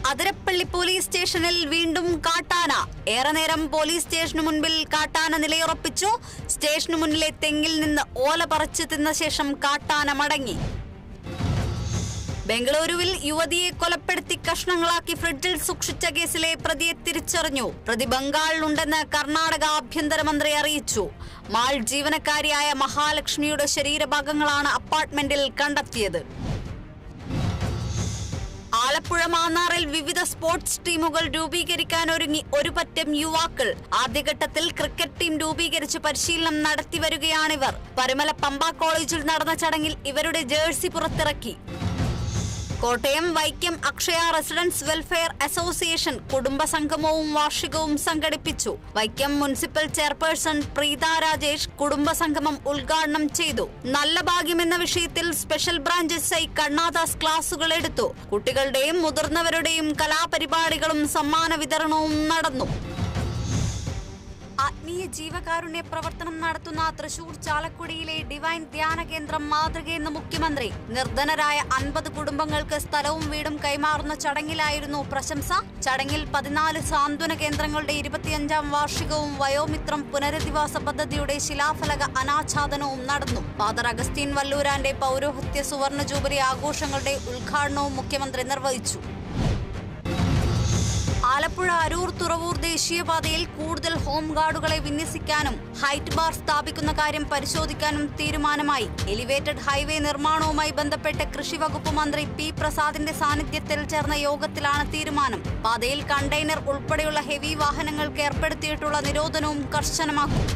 Athirappilly police സ്റ്റേഷനിൽ വീണ്ടും കാട്ടാന. ഏറെ നേരം പോലീസ് സ്റ്റേഷനു മുൻപിൽ കാട്ടാന നിലയുറപ്പിച്ചു. സ്റ്റേഷനു മുന്നിലെ തെങ്ങിൽ നിന്ന് ഓല പറിച്ചു തിന്ന ശേഷം കാട്ടാന മടങ്ങി. ബംഗളൂരുവിൽ യുവതിയെ കൊലപ്പെടുത്തി കഷ്ണങ്ങളാക്കി ഫ്രിഡ്ജിൽ സൂക്ഷിച്ച കേസിലെ പ്രതിയെ തിരിച്ചറിഞ്ഞു. പ്രതി ബംഗാളിലുണ്ടെന്ന് കർണാടക ആഭ്യന്തരമന്ത്രി അറിയിച്ചു. മാൾ ജീവനക്കാരിയായ മഹാലക്ഷ്മിയുടെ ശരീരഭാഗങ്ങളാണ് അപ്പാർട്ട്മെന്റിൽ കണ്ടെത്തിയത്. ആലപ്പുഴ മാന്നാറിൽ വിവിധ സ്പോർട്സ് ടീമുകൾ രൂപീകരിക്കാനൊരുങ്ങി ഒരു പറ്റം യുവാക്കൾ. ആദ്യഘട്ടത്തിൽ ക്രിക്കറ്റ് ടീം രൂപീകരിച്ച് പരിശീലനം നടത്തിവരികയാണിവർ. പരുമല പമ്പ കോളേജിൽ നടന്ന ചടങ്ങിൽ ഇവരുടെ ജേഴ്സി പുറത്തിറക്കി. Kottayam Vaikom Akshaya residence welfare association കുടുംബസംഗമവും വാർഷികവും സംഘടിപ്പിച്ചു. വൈക്കം മുനിസിപ്പൽ ചെയർപേഴ്സൺ പ്രീത രാജേഷ് കുടുംബസംഗമം ഉദ്ഘാടനം ചെയ്തു. നല്ല ഭാഗ്യമെന്ന വിഷയത്തിൽ സ്പെഷ്യൽ ബ്രാഞ്ച് SI കണ്ണാദാസ് ക്ലാസുകൾ എടുത്തു. കുട്ടികളുടെയും മുതിർന്നവരുടെയും കലാപരിപാടികളും സമ്മാന വിതരണവും നടന്നു. ആത്മീയ ജീവകാരുണ്യ പ്രവർത്തനം നടത്തുന്ന തൃശൂർ ചാലക്കുടിയിലെ ഡിവൈൻ ധ്യാന കേന്ദ്രം മാതൃകയെന്ന് മുഖ്യമന്ത്രി. നിർധനരായ 50 കുടുംബങ്ങൾക്ക് സ്ഥലവും വീടും കൈമാറുന്ന ചടങ്ങിലായിരുന്നു പ്രശംസ. ചടങ്ങിൽ 14 സാന്ത്വന കേന്ദ്രങ്ങളുടെ 25ാം വാർഷികവും വയോമിത്രം പുനരധിവാസ പദ്ധതിയുടെ ശിലാഫലക അനാച്ഛാദനവും നടന്നു. ഫാദർ അഗസ്തീൻ വല്ലൂരാന്റെ പൗരോഹിത്യ സുവർണ ജൂബിലി ആഘോഷങ്ങളുടെ ഉദ്ഘാടനവും മുഖ്യമന്ത്രി നിർവഹിച്ചു. ആലപ്പുഴ അരൂർ തുറവൂർ ദേശീയപാതയിൽ കൂടുതൽ ഹോം ഗാർഡുകളെ വിന്യസിക്കാനും ഹൈറ്റ് ബാർ സ്ഥാപിക്കുന്ന കാര്യം പരിശോധിക്കാനും തീരുമാനമായി. എലിവേറ്റഡ് ഹൈവേ നിർമ്മാണവുമായി ബന്ധപ്പെട്ട് കൃഷി വകുപ്പ് മന്ത്രി P. പ്രസാദിന്റെ സാന്നിധ്യത്തിൽ ചേർന്ന യോഗത്തിലാണ് തീരുമാനം. പാതയിൽ കണ്ടെയ്നർ ഉൾപ്പെടെയുള്ള ഹെവി വാഹനങ്ങൾക്ക് ഏർപ്പെടുത്തിയിട്ടുള്ള നിരോധനവും കർശനമാക്കും.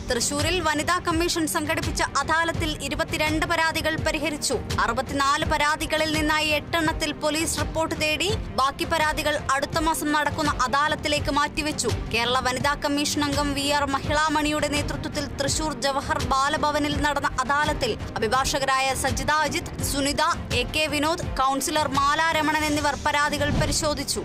തൃശൂരിൽ വനിതാ കമ്മീഷൻ സംഘടിപ്പിച്ച അദാലത്തിൽ 22 പരാതികൾ പരിഹരിച്ചു. 64 പരാതികളിൽ നിന്നായി 8 എണ്ണത്തിൽ പോലീസ് റിപ്പോർട്ട് തേടി. ബാക്കി പരാതികൾ അടുത്ത മാസം നടക്കുന്ന അദാലത്തിലേക്ക് മാറ്റിവെച്ചു. കേരള വനിതാ കമ്മീഷൻ അംഗം VR മഹിളാമണിയുടെ നേതൃത്വത്തിൽ തൃശൂർ ജവഹർ ബാലഭവനിൽ നടന്ന അദാലത്തിൽ അഭിഭാഷകരായ സജിത അജിത്, സുനിത, AK വിനോദ്, കൗൺസിലർ മാലാ രമണൻ എന്നിവർ പരാതികൾ പരിശോധിച്ചു.